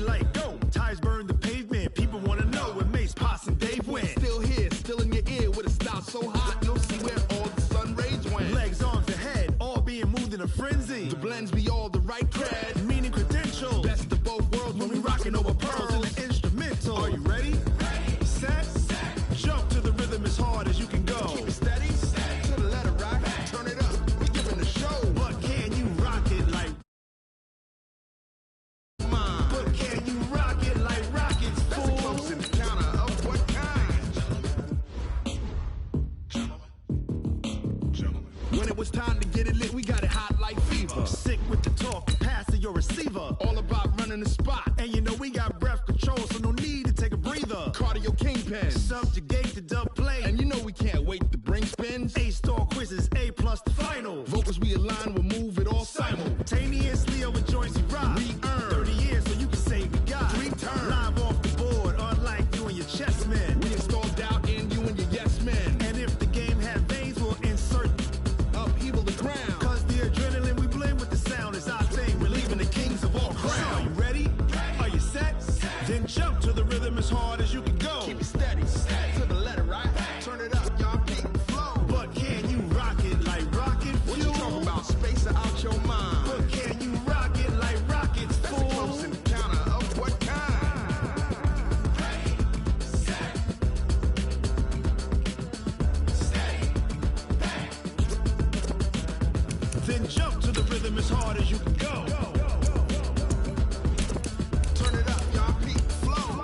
light go. Tires burn the pavement. People want to know when Mace, Pops, and Dave went. Still here, still in your ear with a style so hot. You'll see where all the sun rays went. Legs, arms, and head, all being moved in a frenzy. The blends be all the right cred. Meaning credentials. Best of both worlds when we rockin' over pearls in the instrumental. Are you ready? Set. Jump to the rhythm as hard as you can go. Keep it steady. To the letter rock. Turn it up. We're giving the show. But can you rock it like mine? But can you rock it like rockets, That's a close encounter of what kind? When it was time to get it lit, we got it hot like fever. Sick with the talk, pass to your receiver. All about running the spot. And you know we got breath control, so no need to take a breather. Cardio kingpin. Subjugate the dub play. And you know we can't wait to bring spins. A-star quizzes, A+ the final. Vocals we align, we'll move it all Simultaneously over joints we rock. We earn 30 years so you can say we got 3 turns. Live off the board, unlike you and your chess men. We install doubt in you and your yes men. And if the game had veins, we'll insert Upheaval the ground. Cause the adrenaline we blend with the sound is our thing. We're leaving the kings of all crowns. Are you ready? Are you set? Then jump to the rhythm as hard as you can go. Keep it steady. To the letter right. Turn it up, y'all beat the flow. But can you rock it like rocket fuel? What you talking about? Space it out your mind. But can you rock it like rockets, That's a fool? close encounter of what kind? Then jump to the rhythm as hard as you can go. Turn it up, y'all beat the flow.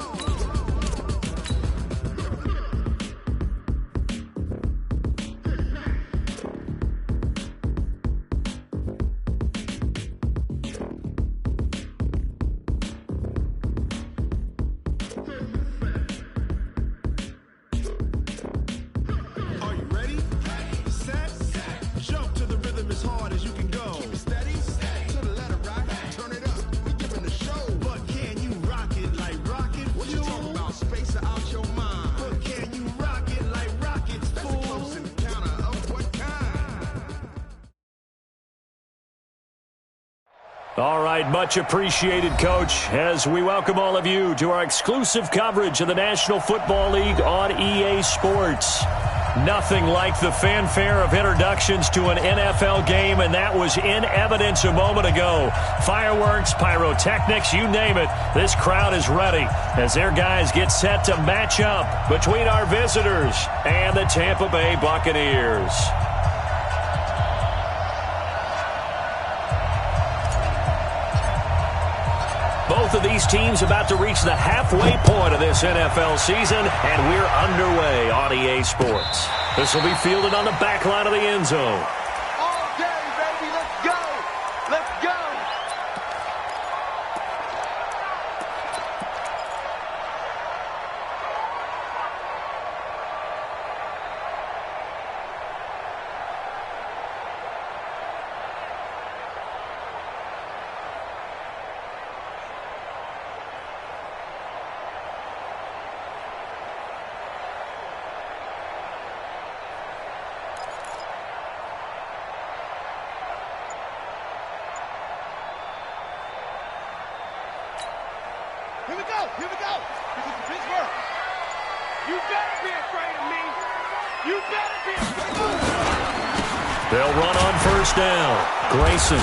Are you ready? Set. Jump to the rhythm as hard as you can go. Keep it steady. To the letter right. Turn it up. We giving the show. But can you rock it like rocket What you fuel? talking about? Space it out your mind. But can you rock it like rockets, That's a fool? close encounter of what kind? All right, much appreciated, Coach, as we welcome all of you to our exclusive coverage of the National Football League on EA Sports. Nothing like the fanfare of introductions to an NFL game, and that was in evidence a moment ago. Fireworks, pyrotechnics, you name it. This crowd is ready as their guys get set to match up between our visitors and the Tampa Bay Buccaneers. Both of these teams about to reach the halfway point of this NFL season, and we're underway on EA Sports. This will be fielded on the back line of the end zone. All day, baby. Let's go. Let's go. Here we go. Here we go. This is Pittsburgh. You better be afraid of me. You better be afraid of me. They'll run on first down. Grayson.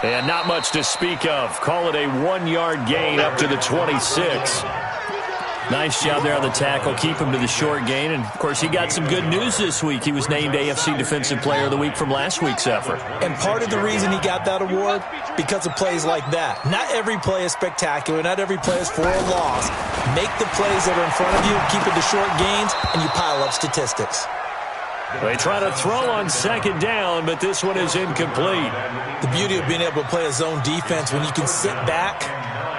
And not much to speak of. Call it a 1-yard gain up to the 26. Nice job there on the tackle. Keep him to the short gain. And, of course, he got some good news this week. He was named AFC Defensive Player of the Week from last week's effort. And part of the reason he got that award, because of plays like that. Not every play is spectacular. Not every play is for a loss. Make the plays that are in front of you, keep it to short gains, and you pile up statistics. They try to throw on second down, but this one is incomplete. The beauty of being able to play a zone defense when you can sit back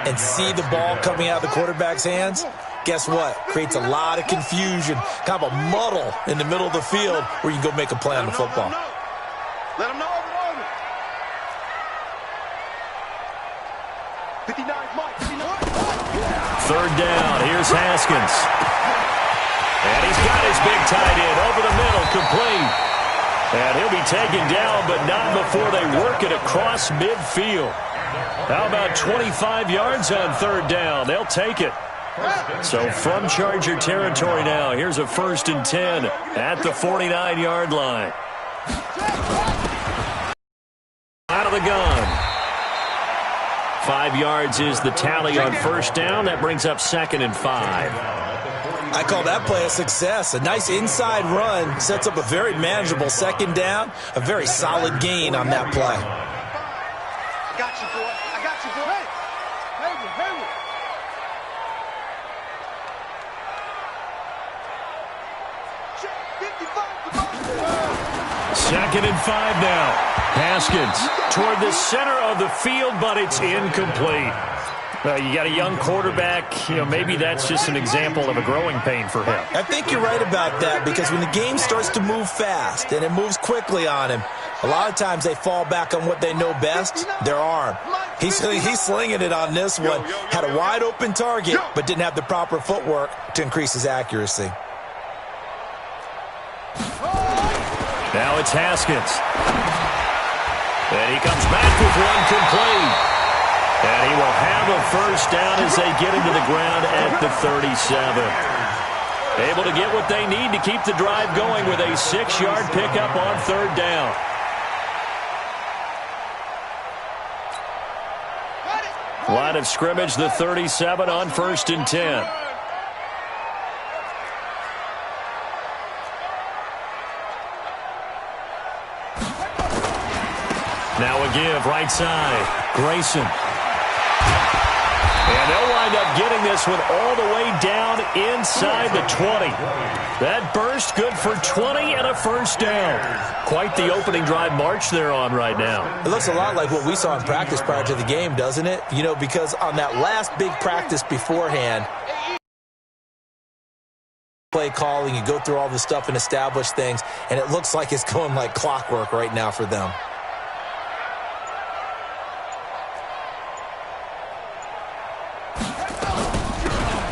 and see the ball coming out of the quarterback's hands, guess what? Creates a lot of confusion, kind of a muddle in the middle of the field where you can go make a play on the football. Let him know. 59 Mike. 59. Third down. Here's Haskins. And he's got his big tight end over the middle, complete. And he'll be taken down, but not before they work it across midfield. How about 25 yards on third down? They'll take it. So from Charger territory now, here's a 1st and 10 at the 49-yard line. Out of the gun. 5 yards is the tally on first down. That brings up 2nd and 5. I call that play a success. A nice inside run sets up a very manageable 2nd down. A very solid gain on that play. I got you, boy. I got you, boy. Hayward. 2nd and 5 now. Haskins toward the center of the field, but it's incomplete. You got a young quarterback. Maybe that's just an example of a growing pain for him. I think you're right about that, because when the game starts to move fast and it moves quickly on him, a lot of times they fall back on what they know best, their arm. He's slinging it on this one. Had a wide open target, but didn't have the proper footwork to increase his accuracy. Now it's Haskins. And he comes back with one complete. And he will have a first down as they get into the ground at the 37. Able to get what they need to keep the drive going with a 6-yard pickup on third down. Line of scrimmage, the 37 on 1st and 10. Now a give, right side. Grayson. And they'll wind up getting this one all the way down inside the 20. That burst good for 20 and a first down. Quite the opening drive march they're on right now. It looks a lot like what we saw in practice prior to the game, doesn't it? Because on that last big practice beforehand, play calling, you go through all the stuff and establish things, and it looks like it's going like clockwork right now for them.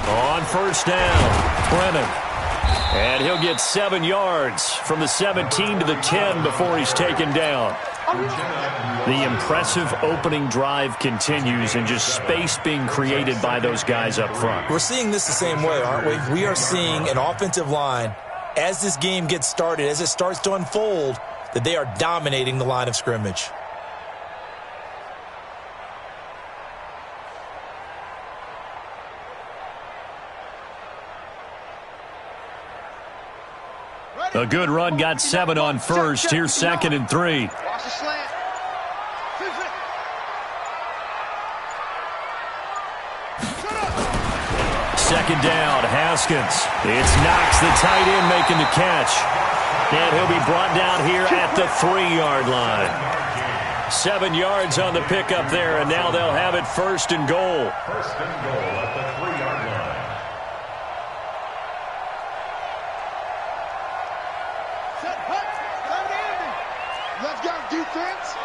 On first down, Brennan. And he'll get 7 yards from the 17 to the 10 before he's taken down. The impressive opening drive continues, and just space being created by those guys up front. We're seeing this the same way, aren't we? We are seeing an offensive line, as this game gets started, as it starts to unfold, that they are dominating the line of scrimmage. A good run, got 7 on first. Here's 2nd and 3. Watch the slant. Second down, Haskins. It's Knox, the tight end, making the catch. And he'll be brought down here at the 3-yard line. 7 yards on the pickup there, and now they'll have it 1st and goal. 1st and goal at the 3-yard line. Let's go, defense.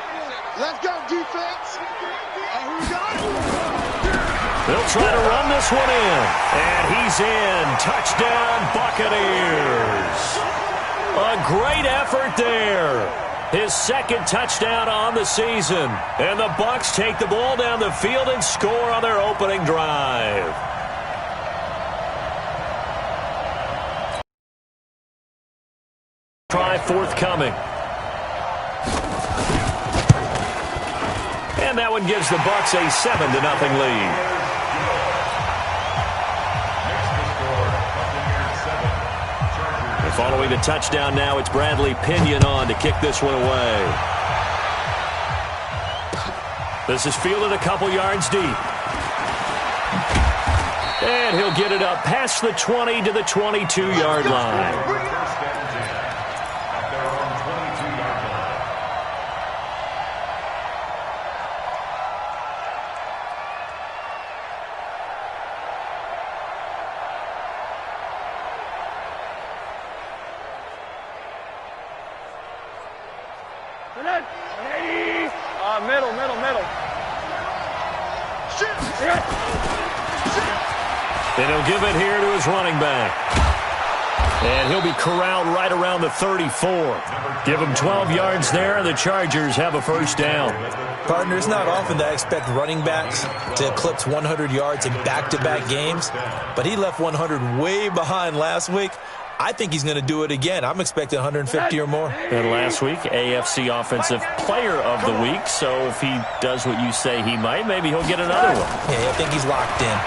Let's go, defense. And who got it? They'll try to run this one in. And he's in. Touchdown, Buccaneers. A great effort there. His 2nd touchdown on the season. And the Bucs take the ball down the field and score on their opening drive. Try forthcoming. And that one gives the Bucs a 7-0 lead. And following the touchdown now, it's Bradley Pinion on to kick this one away. This is fielded a couple yards deep. And he'll get it up past the 20 to the 22-yard line. Middle. And he'll give it here to his running back. And he'll be corralled right around the 34. Give him 12 yards there, and the Chargers have a first down. Partner, it's not often that I expect running backs to eclipse 100 yards in back-to-back games, but he left 100 way behind last week. I think he's going to do it again. I'm expecting 150 or more. And last week, AFC Offensive Player of the Week. So if he does what you say he might, maybe he'll get another one. Yeah, I think he's locked in.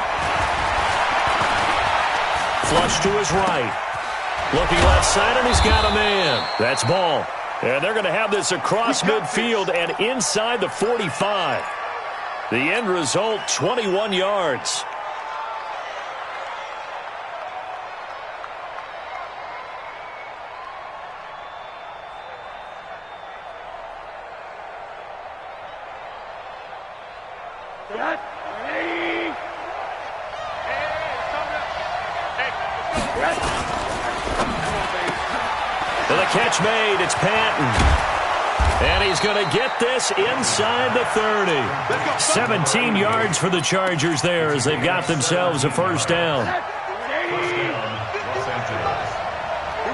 Flush to his right. Looking left side, and he's got a man. That's ball. And they're going to have this across midfield and inside the 45. The end result, 21 yards. With a catch made, it's Patton. And he's going to get this inside the 30. 17 yards for the Chargers there as they've got themselves a first down. Here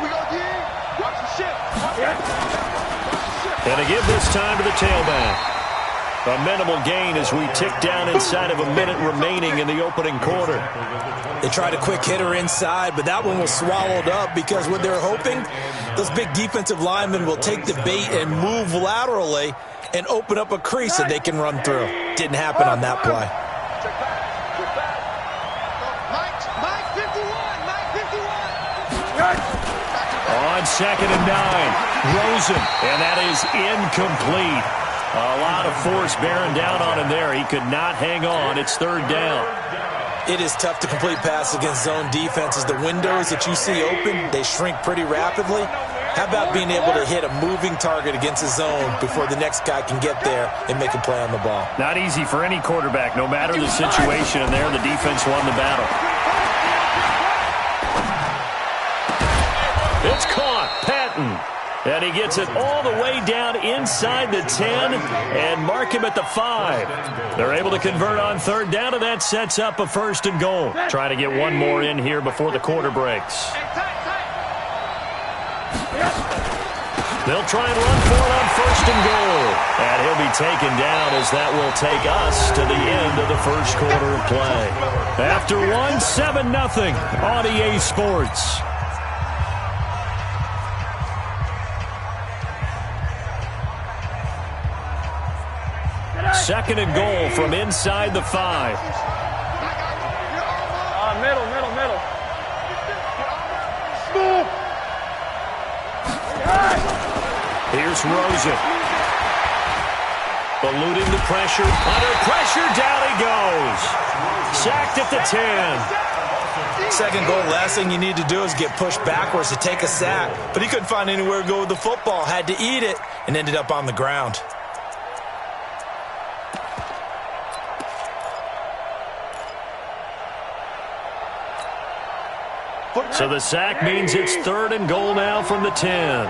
we go, D. Watch the shift. And to give this time to the tailback. A minimal gain as we tick down inside of a minute remaining in the opening quarter. They tried a quick hitter inside, but that one was swallowed up because what they're hoping, those big defensive linemen will take the bait and move laterally and open up a crease that they can run through. Didn't happen on that play. Mike 51. On 2nd and 9, Rosen, and that is incomplete. A lot of force bearing down on him there. He could not hang on. It's 3rd down. It is tough to complete pass against zone defenses. The windows that you see open, they shrink pretty rapidly. How about being able to hit a moving target against a zone before the next guy can get there and make a play on the ball? Not easy for any quarterback, no matter the situation. And there, the defense won the battle. It's caught. Patton. And he gets it all the way down inside the 10 and mark him at the 5. They're able to convert on 3rd down, and that sets up a 1st and goal. Trying to get one more in here before the quarter breaks. They'll try and run for it on 1st and goal. And he'll be taken down as that will take us to the end of the first quarter of play. After 1, 7-0 on EA Sports. 2nd and goal from inside the 5. Middle. Here's Rosen. Eluding the pressure. Under pressure, down he goes. Sacked at the 10. 2nd goal, last thing you need to do is get pushed backwards to take a sack. But he couldn't find anywhere to go with the football. Had to eat it and ended up on the ground. So the sack means it's 3rd and goal now from the 10.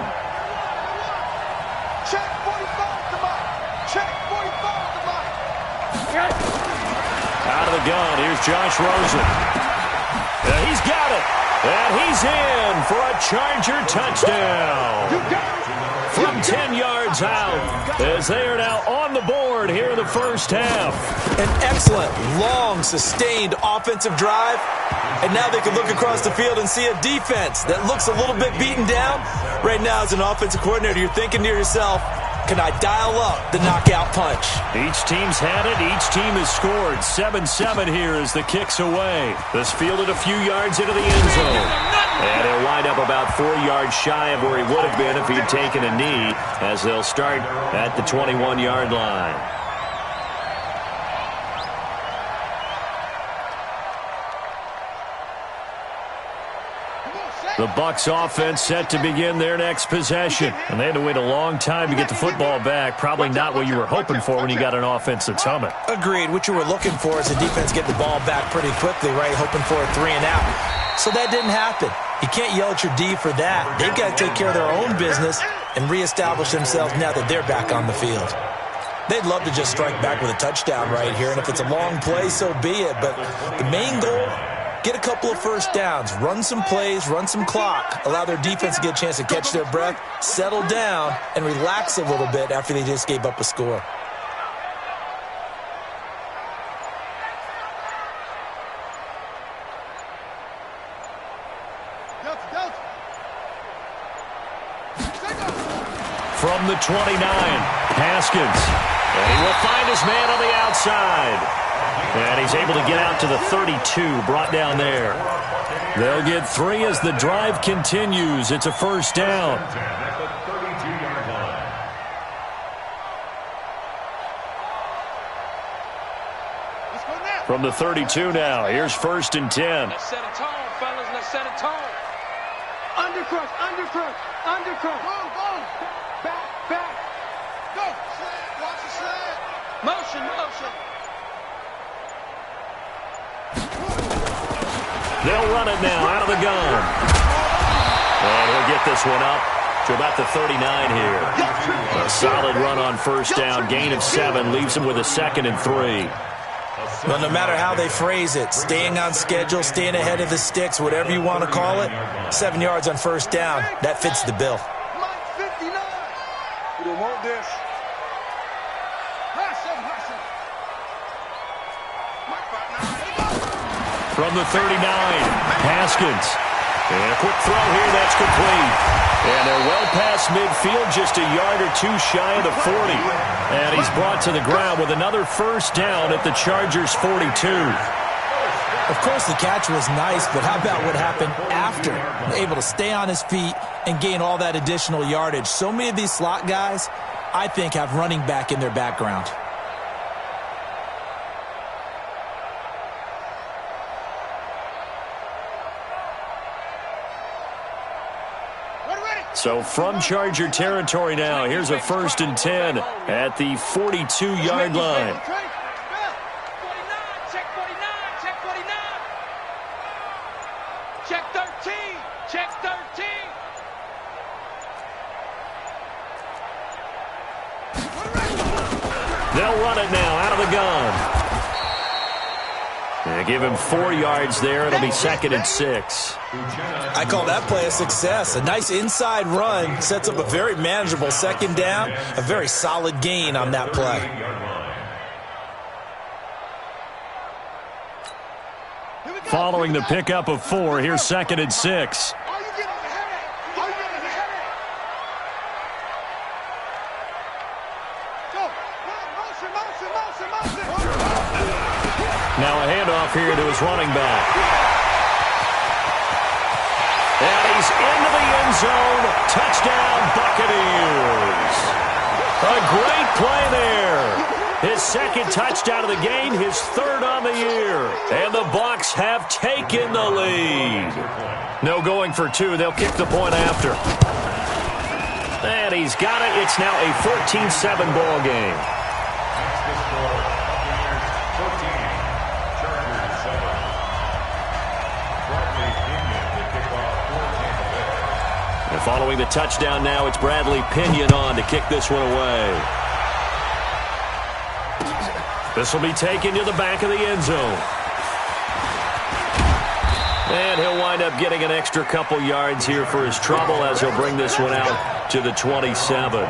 Check 45 to Mike. Check 45 to Mike. Out of the gun, here's Josh Rosen. He's got it. And he's in for a Charger touchdown. From 10 yards out, as they are now on the board here in the first half. An excellent, long, sustained offensive drive. And now they can look across the field and see a defense that looks a little bit beaten down. Right now, as an offensive coordinator, you're thinking to yourself, can I dial up the knockout punch? Each team's had it. Each team has scored. 7-7 here as the kick's away. This fielded a few yards into the end zone. And he'll wind up about 4 yards shy of where he would have been if he'd taken a knee, as they'll start at the 21-yard line. The Bucs offense set to begin their next possession. And they had to wait a long time to get the football back. Probably not what you were hoping for when you got an offense that's humming. Agreed. What you were looking for is the defense get the ball back pretty quickly, right? Hoping for a 3-and-out. So that didn't happen. You can't yell at your D for that. They've got to take care of their own business and reestablish themselves now that they're back on the field. They'd love to just strike back with a touchdown right here, and if it's a long play, so be it. But the main goal get a couple of first downs, run some plays, run some clock, allow their defense to get a chance to catch their breath, settle down, and relax a little bit after they just gave up a score. From the 29, Haskins. And he will find his man on the outside. And he's able to get out to the 32, brought down there. They'll get 3 as the drive continues. It's a first down. From the 32 now, here's 1st and 10. Let's set a tone, fellas. Let's set a tone. Undercrush, undercrush, undercrush. Go. Back. Go. Slant, watch the slant. Motion. They'll run it now out of the gun. And he'll get this one up to about the 39 here. A solid run on first down. Gain of 7 leaves him with a 2nd and 3. Well, no matter how they phrase it, staying on schedule, staying ahead of the sticks, whatever you want to call it, 7 yards on first down, that fits the bill. Mike 59. We don't want this. From the 39, Haskins. And a quick throw here, that's complete. And they're well past midfield, just a yard or 2 shy of the 40. And he's brought to the ground with another first down at the Chargers 42. Of course, the catch was nice, but how about what happened after? Able to stay on his feet and gain all that additional yardage. So many of these slot guys, I think, have running back in their background. So from Charger territory now, here's a 1st and 10 at the 42-yard line. Check 49. Check 13. Check 13. They'll run it now out of the gun. They give him 4 yards there. It'll be 2nd and 6. I call that play a success. A nice inside run sets up a very manageable 2nd down. A very solid gain on that play. Following the pickup of 4, here's 2nd and 6. Now a handoff here to his running back. And he's into the end zone. Touchdown, Buccaneers. A great play there. His 2nd touchdown of the game, his 3rd on the year. And the Bucs have taken the lead. No going for 2. They'll kick the point after. And he's got it. It's now a 14-7 ball game. And following the touchdown now, it's Bradley Pinion on to kick this one away. This will be taken to the back of the end zone. And he'll wind up getting an extra couple yards here for his trouble as he'll bring this one out to the 27.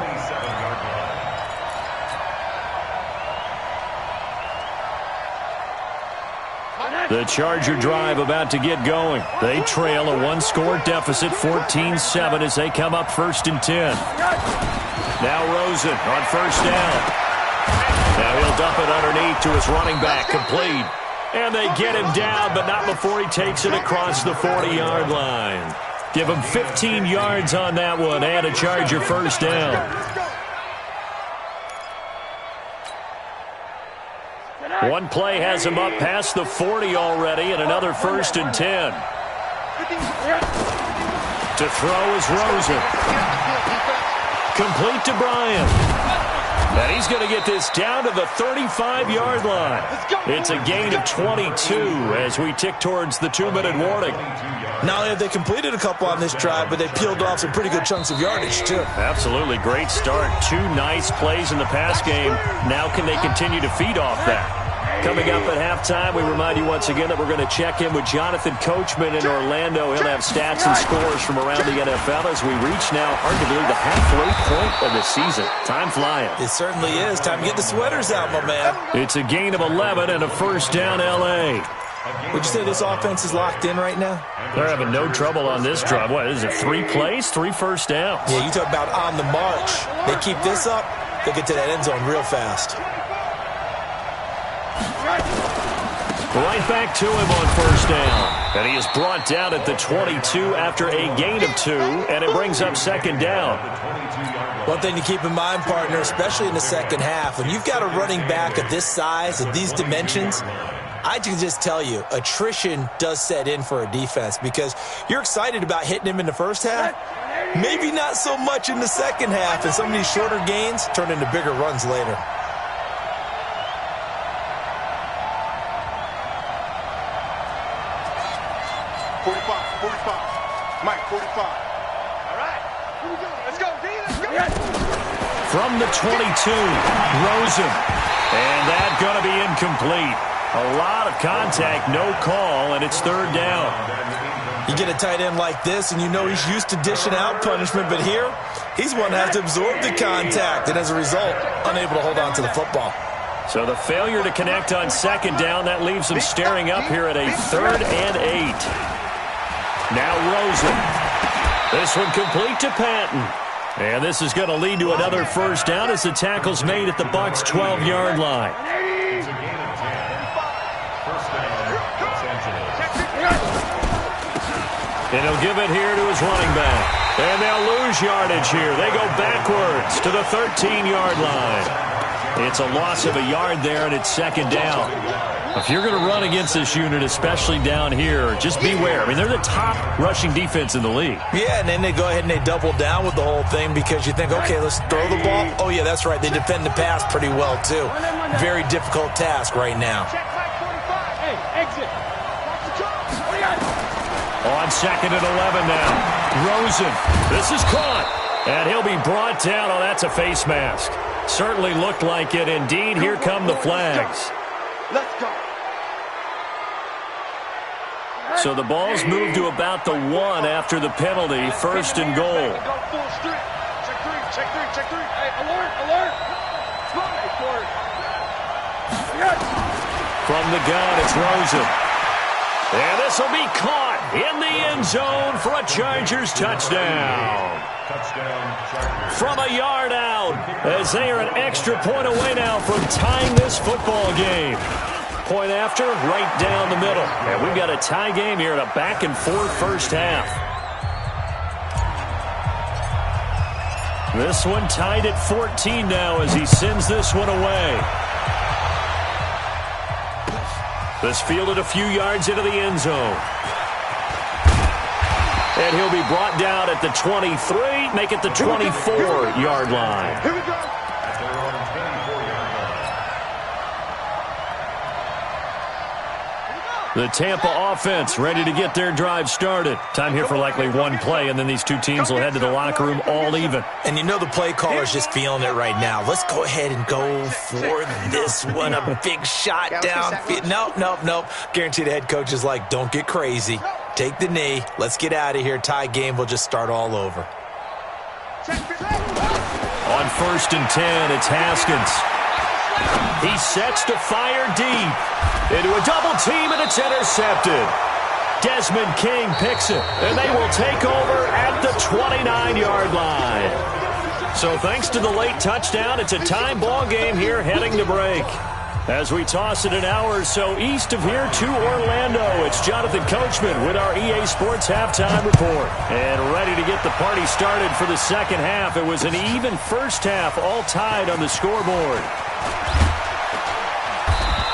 The Charger drive about to get going. They trail a 1-score deficit, 14-7, as they come up 1st and 10. Now Rosen on first down. Now he'll dump it underneath to his running back, complete. And they get him down, but not before he takes it across the 40-yard line. Give him 15 yards on that one and a Charger first down. One play has him up past the 40 already, and another 1st and 10. To throw is Rosen. Complete to Bryant. And he's going to get this down to the 35-yard line. It's a gain of 22 as we tick towards the 2-minute warning. Not only have they completed a couple on this drive, but they peeled off some pretty good chunks of yardage, too. Absolutely. Great start. 2 nice plays in the pass game. Now can they continue to feed off that? Coming up at halftime, we remind you once again that we're going to check in with Jonathan Coachman in Orlando. He'll have stats and scores from around the NFL as we reach now, arguably, the halfway point of the season. Time flying. It certainly is. Time to get the sweaters out, my man. It's a gain of 11 and a first down, L.A. Would you say this offense is locked in right now? They're having no trouble on this drive. What is it, 3 plays, 3 first downs? Yeah, you talk about on the march. They keep this up, they'll get to that end zone real fast. Right back to him on first down. And he is brought down at the 22 after a gain of 2, and it brings up second down. One thing to keep in mind, partner, especially in the second half, when you've got a running back of this size, of these dimensions, I can just tell you, attrition does set in for a defense because you're excited about hitting him in the first half. Maybe not so much in the second half, and some of these shorter gains turn into bigger runs later. Mike, 45. All right. Here we go. Let's go, D. Let's go. From the 22, Rosen. And that's going to be incomplete. A lot of contact, no call, and it's third down. You get a tight end like this, and you know he's used to dishing out punishment, but here, he's one that has to absorb the contact, and as a result, unable to hold on to the football. So the failure to connect on second down, that leaves him staring up here at a 3rd and 8. Now Rosen. This one complete to Patton. And this is going to lead to another first down as the tackle's made at the Bucs' 12-yard line. And he'll give it here to his running back. And they'll lose yardage here. They go backwards to the 13-yard line. It's a loss of a yard there, and it's second down. If you're going to run against this unit, especially down here, just beware. I mean, they're the top rushing defense in the league. Yeah, and then they go ahead and they double down with the whole thing because you think, okay, let's throw the ball. Oh, yeah, that's right. They defend the pass pretty well, too. Very difficult task right now. On second and 11 now. Rosen. This is caught. And he'll be brought down. Oh, that's a face mask. Certainly looked like it. Indeed, here come the flags. Let's go. So the ball's moved to about the 1 after the penalty. First and goal. Go full strip. Check three. Hey, alert. From the gun, it's Rosen. And this will be caught in the end zone for a Chargers touchdown. From a yard out, as they are an extra point away now from tying this football game. Point after, right down the middle. And we've got a tie game here in a back-and-forth first half. This one tied at 14 now as he sends this one away. This fielded a few yards into the end zone. And he'll be brought down at the 23, make it the 24-yard line. Here we go. The Tampa offense ready to get their drive started. Time here for likely one play, and then these two teams will head to the locker room all even. And you know the play caller's just feeling it right now. Let's go ahead and go for this one. A big shot down. Nope. Guarantee the head coach is like, don't get crazy. Take the knee. Let's get out of here. Tie game. We'll just start all over. On first and 10, it's Haskins. He sets to fire deep. Into a double team, and it's intercepted. Desmond King picks it, and they will take over at the 29-yard line. So thanks to the late touchdown, it's a tie ball game here heading to break. As we toss it an hour or so east of here to Orlando, it's Jonathan Coachman with our EA Sports Halftime Report. And ready to get the party started for the second half. It was an even first half, all tied on the scoreboard.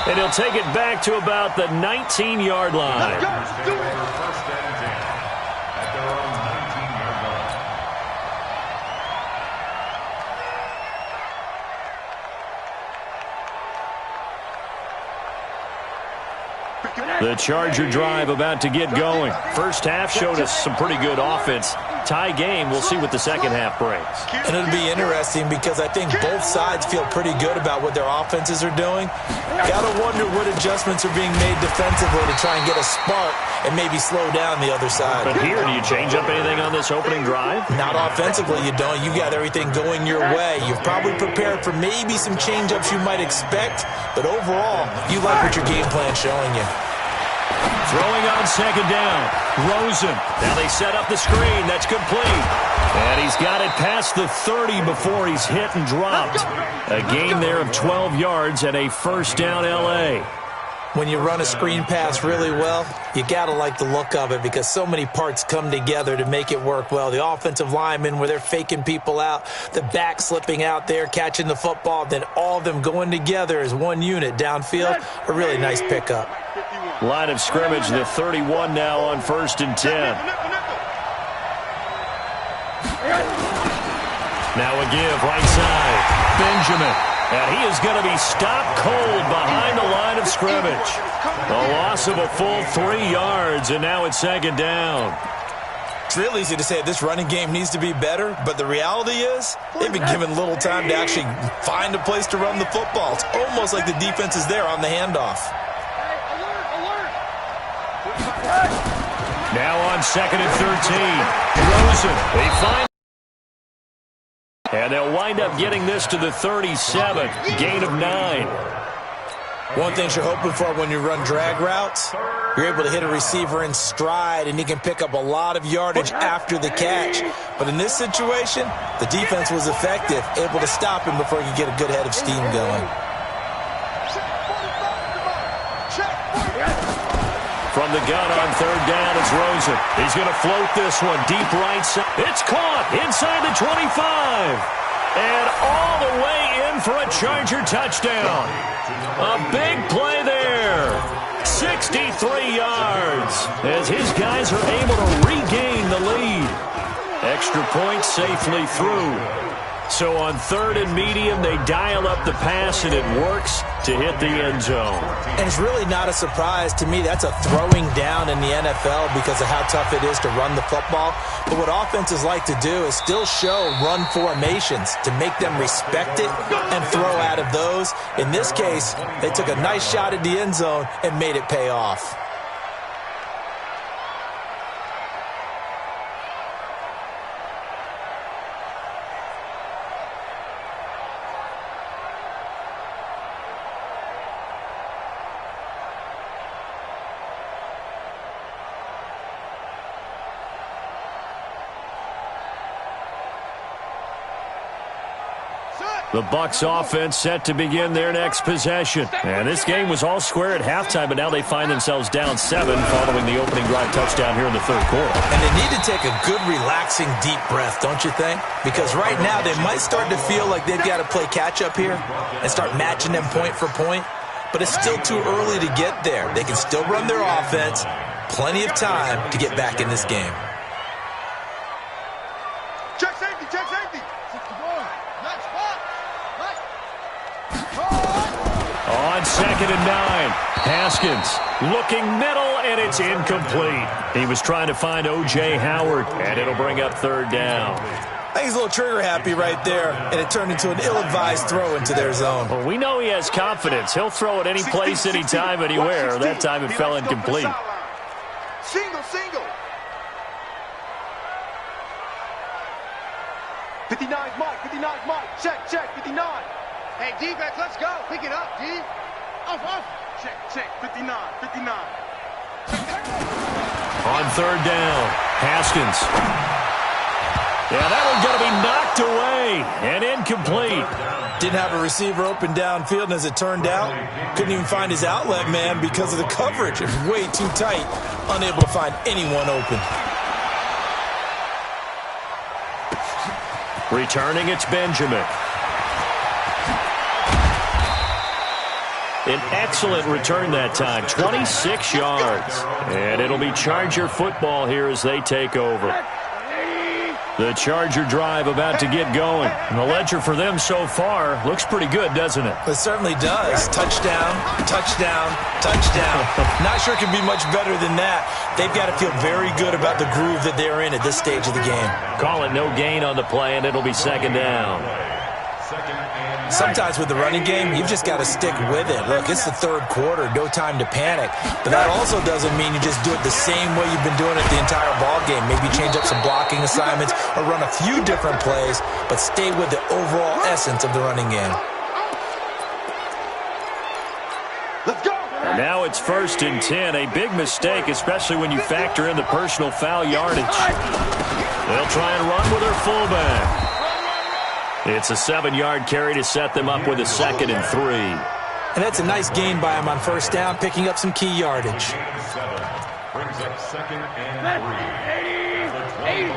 And he'll take it back to about the 19-yard line. Let's do it. The Charger drive about to get going. First half showed us some pretty good offense. Tie game. We'll see what the second half brings. And it'll be interesting because I think both sides feel pretty good about what their offenses are doing. Gotta wonder what adjustments are being made defensively to try and get a spark and maybe slow down the other side. But here, do you change up anything on this opening drive? Not offensively, you don't. You got everything going your way. You've probably prepared for maybe some change-ups you might expect, but overall, you like what your game plan's showing you. Throwing on second down. Rosen. Now they set up the screen. That's complete. And he's got it past the 30 before he's hit and dropped. A gain there of 12 yards and a first down L.A. When you run a screen pass really well, you got to like the look of it because so many parts come together to make it work well. The offensive linemen where they're faking people out, the back slipping out there, catching the football, then all of them going together as one unit downfield. A really nice pickup. Line of scrimmage, the 31 now on 1st and 10. Now a give, right side. Benjamin. And he is going to be stopped cold behind the line of scrimmage. A loss of a full 3 yards, and now it's second down. It's real easy to say this running game needs to be better, but the reality is they've been given little time to actually find a place to run the football. It's almost like the defense is there on the handoff. Now on 2nd and 13. Rosen. They find. And they'll wind up getting this to the 37. Gain of 9. One thing you're hoping for when you run drag routes, you're able to hit a receiver in stride, and he can pick up a lot of yardage after the catch. But in this situation, the defense was effective, able to stop him before he could get a good head of steam going. From the gun on 3rd down, it's Rosen. He's going to float this one deep right side. It's caught inside the 25. And all the way in for a Charger touchdown. A big play there. 63 yards as his guys are able to regain the lead. Extra point safely through. So on 3rd and medium, they dial up the pass, and it works to hit the end zone. And it's really not a surprise to me. That's a throwing down in the NFL because of how tough it is to run the football. But what offenses like to do is still show run formations to make them respect it and throw out of those. In this case, they took a nice shot at the end zone and made it pay off. The Bucs offense set to begin their next possession. And this game was all square at halftime, but now they find themselves down 7 following the opening drive touchdown here in the 3rd quarter. And they need to take a good, relaxing, deep breath, don't you think? Because right now they might start to feel like they've got to play catch-up here and start matching them point for point. But it's still too early to get there. They can still run their offense. Plenty of time to get back in this game. Check safety, check safety. Nice spot. On 2nd and 9, Haskins looking middle, and it's incomplete. He was trying to find O.J. Howard, and it'll bring up 3rd down. I think he's a little trigger happy right there, and it turned into an ill-advised throw into their zone. Well, we know he has confidence. He'll throw it any place, anytime, anywhere. That time it fell incomplete. Single, single. 59's Mike, 59's Mike. Check, check, 59. Hey, defense, let's go. Pick it up, D. Off, off. Check, check, 59, 59. On 3rd down, Haskins. Yeah, that one's going to be knocked away and incomplete. Didn't have a receiver open downfield, and as it turned out, couldn't even find his outlet man because of the coverage. It was way too tight, unable to find anyone open. Returning, it's Benjamin. An excellent return that time, 26 yards. And it'll be Charger football here as they take over. The Charger drive about to get going. And the ledger for them so far looks pretty good, doesn't it? It certainly does. Touchdown, touchdown, touchdown. Not sure it can be much better than that. They've got to feel very good about the groove that they're in at this stage of the game. Call it no gain on the play, and it'll be second down. Sometimes with the running game, you've just got to stick with it. Look, it's the third quarter, no time to panic. But that also doesn't mean you just do it the same way you've been doing it the entire ball game. Maybe change up some blocking assignments or run a few different plays, but stay with the overall essence of the running game. Let's go. And now it's 1st and 10. A big mistake, especially when you factor in the personal foul yardage. They'll try and run with their fullback. It's a 7-yard carry to set them up with a 2nd and 3. And that's a nice gain by him on first down, picking up some key yardage. Brings up 2nd and 3. 80.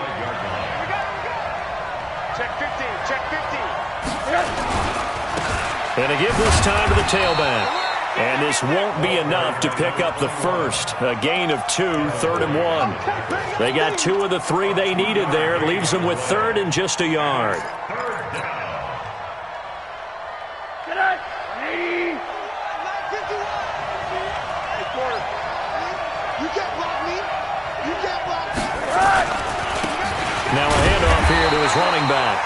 Check 15, check 15. And they give this time to the tailback. And this won't be enough to pick up the first. A gain of 2, 3rd and 1. They got 2 of the 3 they needed there. Leaves them with 3rd and just a yard. Now a handoff here to his running back.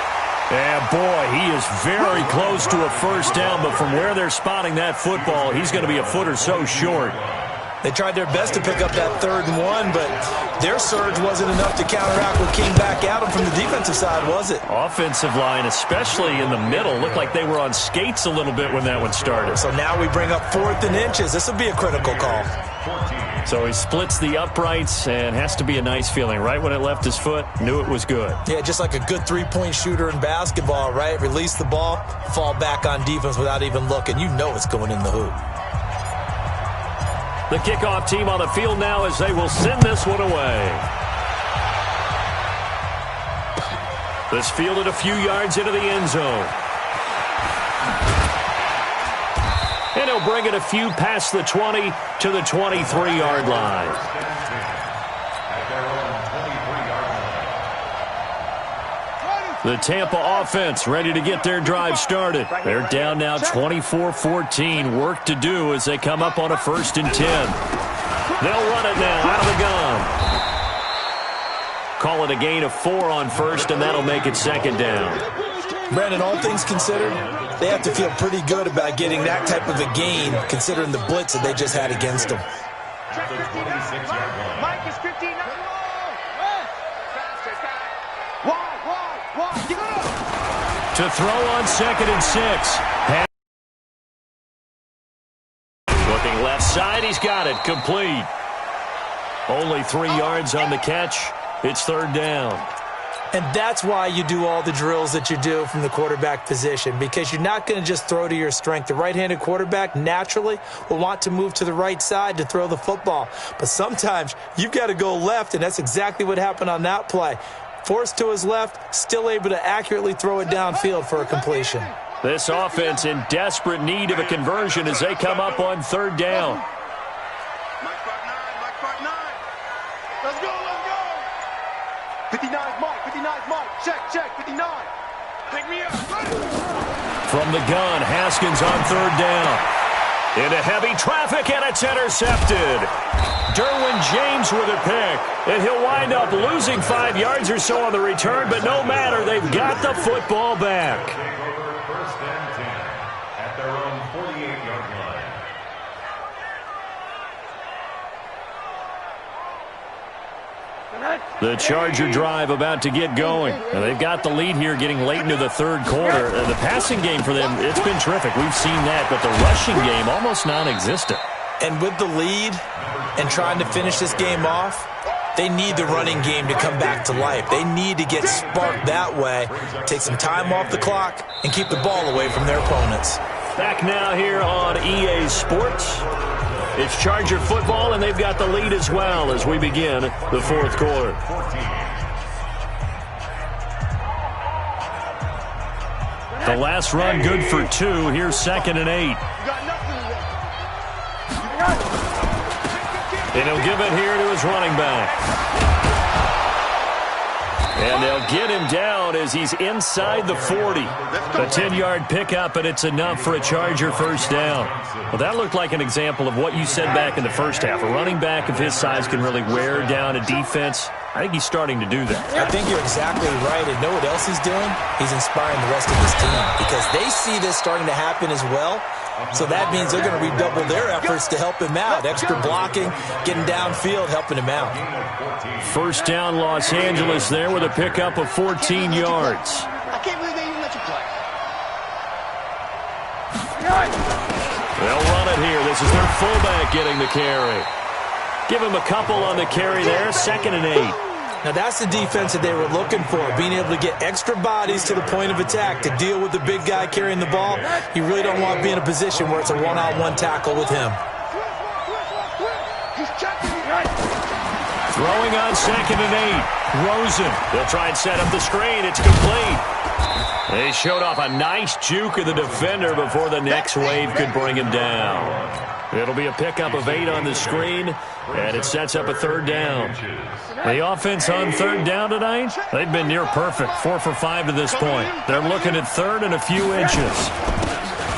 And boy, he is very close to a first down, but from where they're spotting that football, he's going to be a foot or so short. They tried their best to pick up that 3rd and 1, but their surge wasn't enough to counteract what came back at them from the defensive side, was it? Offensive line, especially in the middle, looked like they were on skates a little bit when that one started. So now we bring up 4th and inches. This will be a critical call. So he splits the uprights and has to be a nice feeling. Right when it left his foot, knew it was good. Yeah, just like a good three-point shooter in basketball, right? Release the ball, fall back on defense without even looking. You know it's going in the hoop. The kickoff team on the field now as they will send this one away. This fielded a few yards into the end zone. And he'll bring it a few past the 20 to the 23-yard line. The Tampa offense ready to get their drive started. They're down now 24-14. Work to do as they come up on a 1st and 10. They'll run it now out of the gun. Call it a gain of 4 on first, and that'll make it 2nd down. Brandon, all things considered, they have to feel pretty good about getting that type of a gain, considering the blitz that they just had against them. Mike is 15. To throw on 2nd and 6. Looking left side, he's got it. Complete. Only 3 yards on the catch. It's 3rd down. And that's why you do all the drills that you do from the quarterback position, because you're not going to just throw to your strength. The right-handed quarterback naturally will want to move to the right side to throw the football. But sometimes you've got to go left, and that's exactly what happened on that play. Forced to his left, still able to accurately throw it downfield for a completion. This offense in desperate need of a conversion as they come up on 3rd down. Mike part 9. Let's go. 59 Mike. Check, 59. Pick me up. From the gun, Haskins on 3rd down. Into heavy traffic, and it's intercepted. Derwin James with a pick, and he'll wind up losing 5 yards or so on the return, but no matter, they've got the football back. 1st and 10 at their own 48-yard line. The Charger drive about to get going. And they've got the lead here getting late into the 3rd quarter. The passing game for them, it's been terrific. We've seen that, but the rushing game almost non-existent. And with the lead and trying to finish this game off, they need the running game to come back to life. They need to get sparked that way, take some time off the clock, and keep the ball away from their opponents. Back now here on EA Sports. It's Charger football, and they've got the lead as well as we begin the 4th quarter. The last run good for 2. Here's 2nd and 8. And he'll give it here to his running back. And they'll get him down as he's inside the 40. A 10-yard pickup, and it's enough for a Charger first down. Well, that looked like an example of what you said back in the first half. A running back of his size can really wear down a defense. I think he's starting to do that. I think you're exactly right. And know what else he's doing? He's inspiring the rest of his team because they see this starting to happen as well. So that means they're going to redouble their efforts to help him out. Extra blocking, getting downfield, helping him out. First down, Los Angeles there with a pickup of 14 yards. I can't believe they even let you play. They'll run it here. This is their fullback getting the carry. Give him a couple on the carry there. 2nd and 8. Now that's the defense that they were looking for, being able to get extra bodies to the point of attack to deal with the big guy carrying the ball. You really don't want to be in a position where it's a one-on-one tackle with him. Throwing on 2nd and 8. Rosen. They'll try and set up the screen. It's complete. They showed off a nice juke of the defender before the next wave could bring him down. It'll be a pickup of 8 on the screen, and it sets up a 3rd down. The offense on 3rd down tonight, they've been near perfect, 4 for 5 to this point. They're looking at 3rd and a few inches.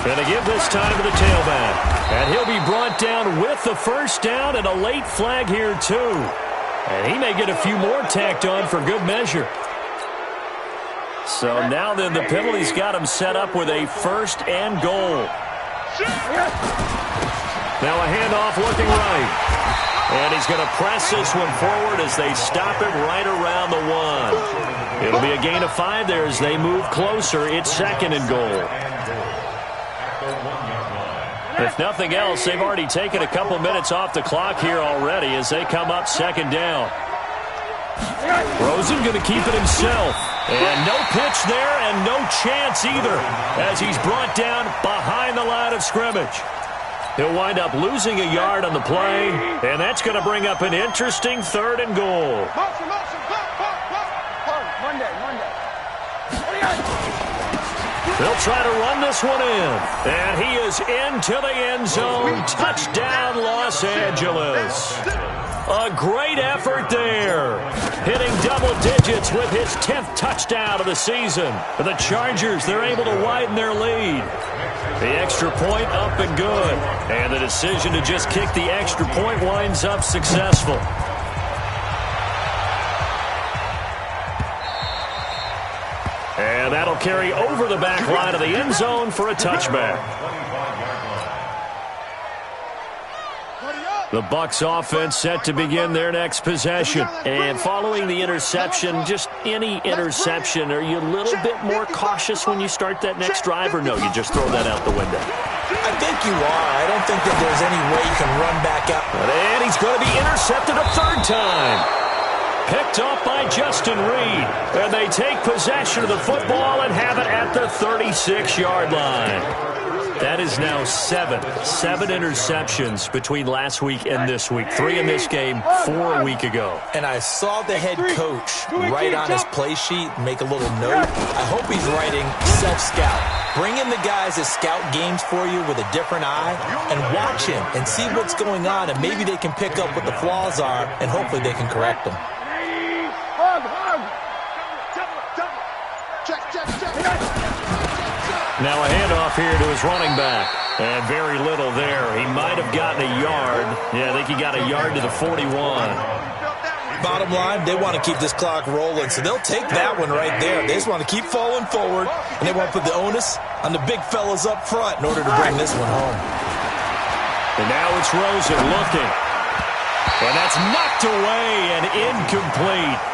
Going to give this time to the tailback, and he'll be brought down with the first down and a late flag here too. And he may get a few more tacked on for good measure. So now then the penalty's got him set up with a 1st and goal. Now a handoff looking right. And he's going to press this one forward as they stop it right around the 1. It'll be a gain of 5 there as they move closer. It's 2nd and goal. If nothing else, they've already taken a couple minutes off the clock here already as they come up 2nd down. Rosen going to keep it himself. And no pitch there and no chance either as he's brought down behind the line of scrimmage. He'll wind up losing a yard on the play, and that's going to bring up an interesting 3rd and goal. They'll try to run this one in, and he is into the end zone. Touchdown, Los Angeles. A great effort there. Hitting double digits with his 10th touchdown of the season. For the Chargers, they're able to widen their lead. The extra point up and good. And the decision to just kick the extra point winds up successful. And that'll carry over the back line of the end zone for a touchback. The Bucs offense set to begin their next possession. And following the interception, just any interception, are you a little bit more cautious when you start that next drive, or no, you just throw that out the window? I think you are. I don't think that there's any way you can run back up. And he's going to be intercepted a 3rd time. Picked off by Justin Reed. And they take possession of the football and have it at the 36-yard line. That is now 7 interceptions between last week and this week. 3 in this game, 4 a week ago. And I saw the head coach write on his play sheet, make a little note. I hope he's writing self-scout. Bring in the guys that scout games for you with a different eye and watch him and see what's going on, and maybe they can pick up what the flaws are, and hopefully they can correct them. Now a handoff here to his running back. And very little there. He might have gotten a yard. Yeah, I think he got a yard to the 41. Bottom line, they want to keep this clock rolling, so they'll take that one right there. They just want to keep falling forward, and they want to put the onus on the big fellas up front in order to bring this one home. And now it's Rosen looking. And that's knocked away and incomplete.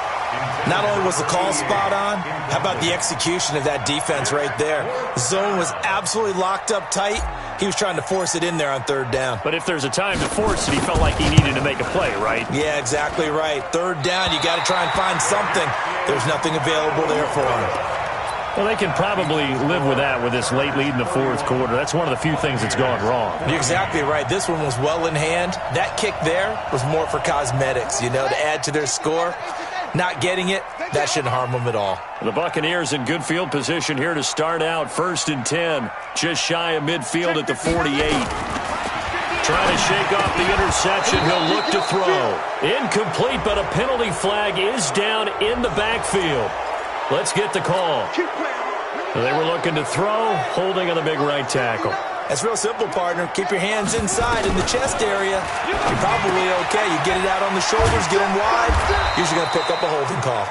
Not only was the call spot on, how about the execution of that defense right there? The zone was absolutely locked up tight. He was trying to force it in there on 3rd down. But if there's a time to force it, he felt like he needed to make a play, right? Yeah, exactly right. 3rd down, you got to try and find something. There's nothing available there for him. Well, they can probably live with that with this late lead in the 4th quarter. That's one of the few things that's gone wrong. You're exactly right. This one was well in hand. That kick there was more for cosmetics, to add to their score. Not getting it, that shouldn't harm them at all. The Buccaneers in good field position here to start out. 1st and 10, just shy of midfield at the 48. Trying to shake off the interception. He'll look to throw. Incomplete, but a penalty flag is down in the backfield. Let's get the call. They were looking to throw, holding on the big right tackle. That's real simple, partner. Keep your hands inside in the chest area. You're probably okay. You get it out on the shoulders, get them wide. Usually going to pick up a holding call.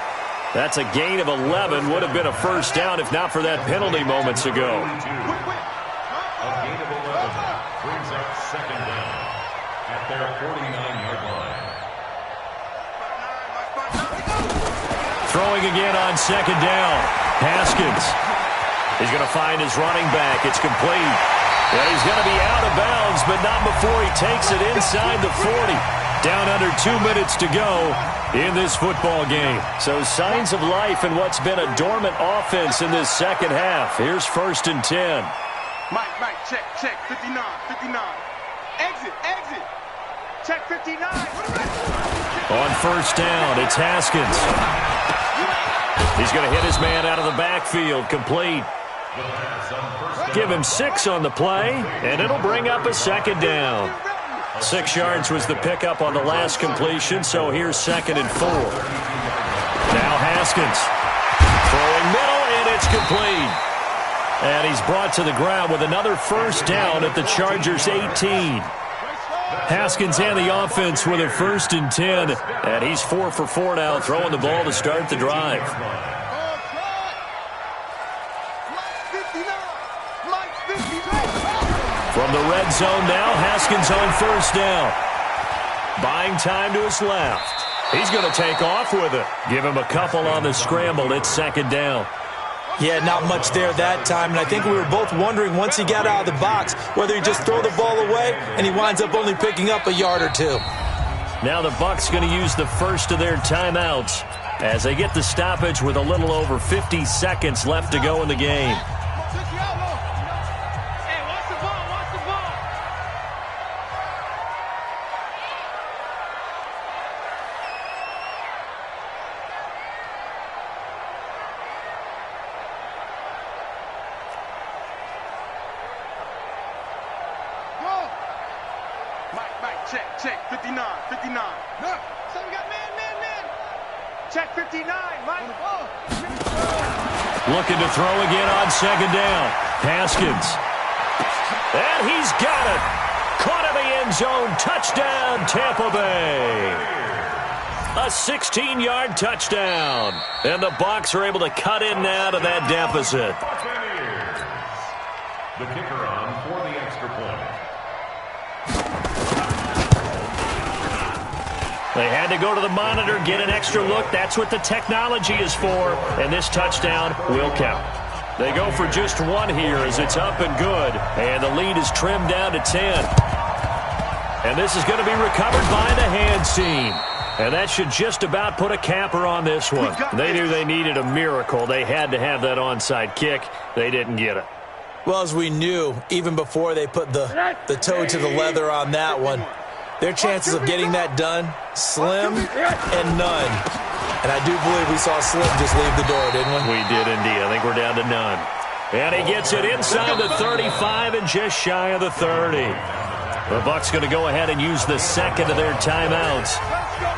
That's a gain of 11. Would have been a first down if not for that penalty moments ago. A gain of 11 brings up second down at their 49-yard line. Throwing again on second down. Haskins. He's going to find his running back. It's complete. And he's going to be out of bounds, but not before he takes it inside the 40. Down under 2 minutes to go in this football game. So signs of life in what's been a dormant offense in this second half. Here's 1st and 10. Mike, check, 59. Exit. Check 59. On first down, it's Haskins. He's going to hit his man out of the backfield, complete. Give him 6 on the play, and it'll bring up a second down. 6 yards was the pickup on the last completion, so here's 2nd and 4. Now Haskins. Throwing middle, and it's complete. And he's brought to the ground with another first down at the Chargers' 18. Haskins and the offense with a 1st and 10, and he's 4 for 4 now, throwing the ball to start the drive. From the red zone now, Haskins on first down. Buying time to his left. He's going to take off with it. Give him a couple on the scramble. It's 2nd down. Yeah, not much there that time, and I think we were both wondering once he got out of the box whether he just throw the ball away and he winds up only picking up a yard or 2. Now the Bucs going to use the first of their timeouts as they get the stoppage with a little over 50 seconds left to go in the game. Check, 59. No, so we got man. Check 59, Mike. Looking to throw again on 2nd down. Haskins. And he's got it. Caught in the end zone. Touchdown, Tampa Bay. A 16-yard touchdown. And the Bucs are able to cut in now to that deficit. The kicker on for the extra point. They had to go to the monitor, get an extra look. That's what the technology is for. And this touchdown will count. They go for just 1 here as it's up and good. And the lead is trimmed down to 10. And this is going to be recovered by the hands team. And that should just about put a capper on this one. They knew they needed a miracle. They had to have that onside kick. They didn't get it. Well, as we knew, even before they put the toe to the leather on that one, their chances of getting that done, slim and none. And I do believe we saw Slim just leave the door, didn't we? We did indeed. I think we're down to none. And he gets it inside the 35 and just shy of the 30. The Bucs going to go ahead and use the 2nd of their timeouts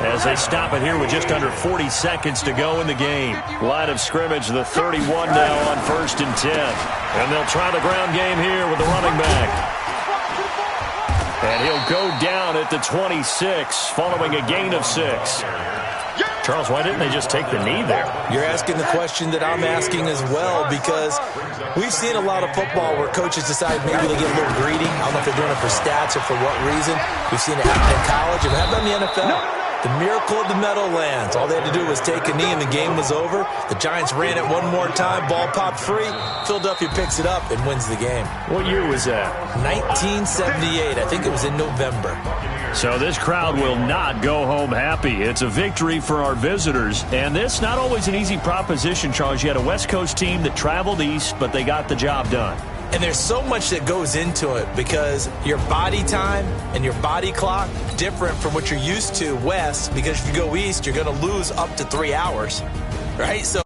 as they stop it here with just under 40 seconds to go in the game. Line of scrimmage, the 31 now on 1st and 10. And they'll try the ground game here with the running back. And he'll go down at the 26 following a gain of 6. Charles, why didn't they just take the knee there? You're asking the question that I'm asking as well, because we've seen a lot of football where coaches decide maybe they get a little greedy. I don't know if they're doing it for stats or for what reason. We've seen it happen in college and it happened in the NFL. The miracle of the Meadowlands. All they had to do was take a knee and the game was over. The Giants ran it one more time. Ball popped free. Philadelphia picks it up and wins the game. What year was that? 1978. I think it was in November. So this crowd will not go home happy. It's a victory for our visitors. And this not always an easy proposition, Charles. You had a West Coast team that traveled east, but they got the job done. And there's so much that goes into it because your body time and your body clock different from what you're used to west, because if you go east, you're going to lose up to 3 hours, right? So